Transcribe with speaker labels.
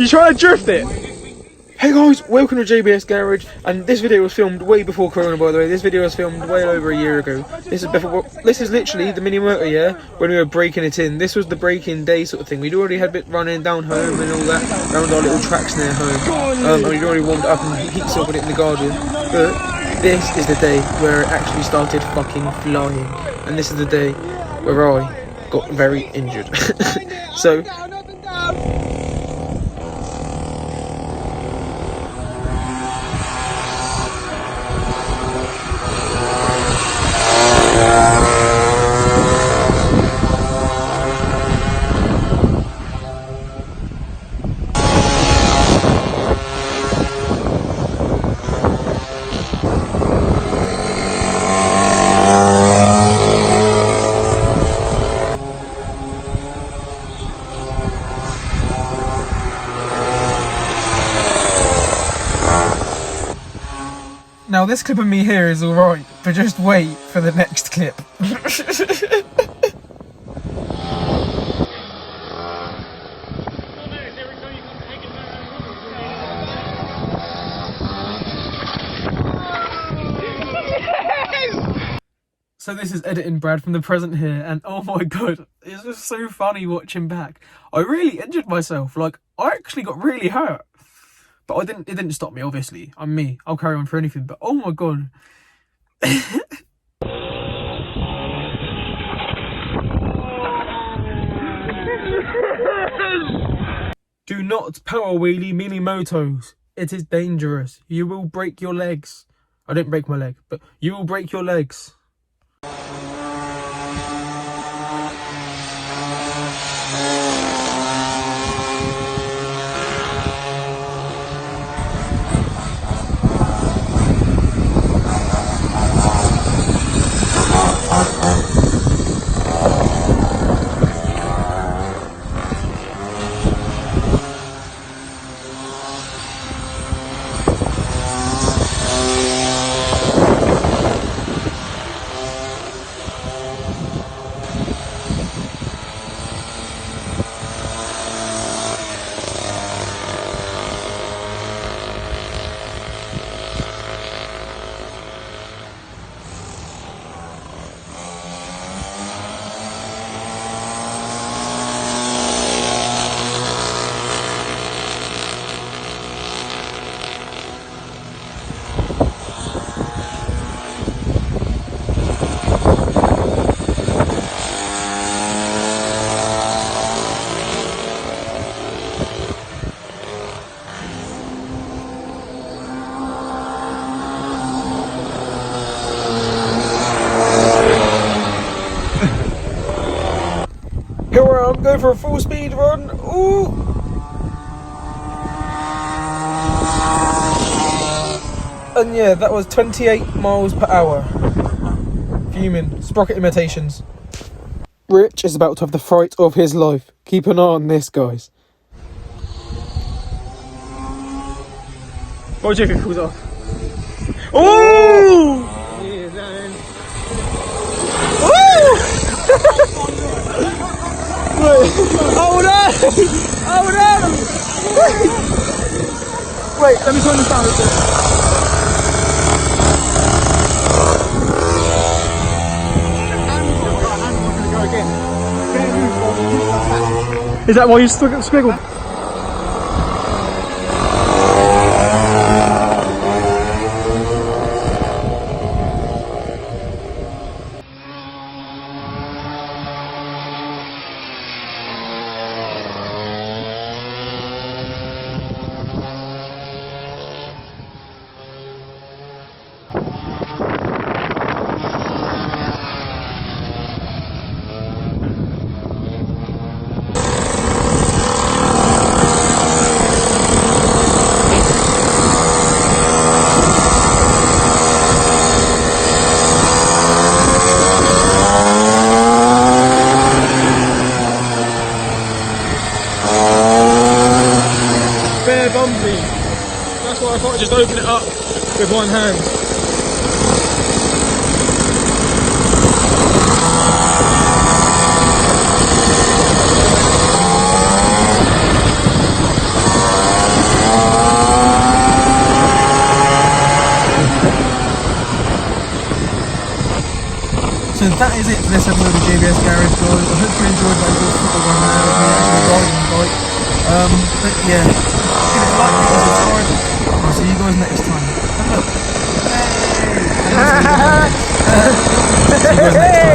Speaker 1: You trying to drift it? Hey guys, welcome to JBS Garage, and this video was filmed way before Corona, by the way. This video was filmed way over a year ago. This is literally the Mini-Moto, yeah, when we were breaking it in. This was the break-in day sort of thing. We'd already had a bit running down home and all that, around our little tracks near home. And we'd already warmed up and heat soaked it in the garden. But this is the day where it actually started fucking flying. And this is the day where I got very injured. So... Now this clip of me here is alright, but just wait for the next clip. So this is editing Brad from the present here, and oh my god, it's just so funny watching back. I really injured myself, like I actually got really hurt. But it didn't stop me, obviously. I'm me. I'll carry on for anything. But oh my god. Do not power wheelie Mini-Motos. It is dangerous. You will break your legs. I didn't break my leg, but you will break your legs. I'm going for a full speed run. Ooh! And yeah, that was 28 miles per hour. Fuming. Sprocket imitations. Rich is about to have the fright of his life. Keep an eye on this, guys. What do you think falls off? Ooh! Yeah, man. Wait, hold on! Hold on! Wait, let me turn this down a bit. I'm gonna go again. Is that why you squiggled? Bumpy. That's why I thought I'd just open it up with one hand. So that is it for this episode of JBS Garage, guys. I hope you enjoyed my little football run there with me actually riding the bike. But yeah, give it a like, give it a subscribe. I'll see you guys next time. Have a look. Hey! See you guys next time.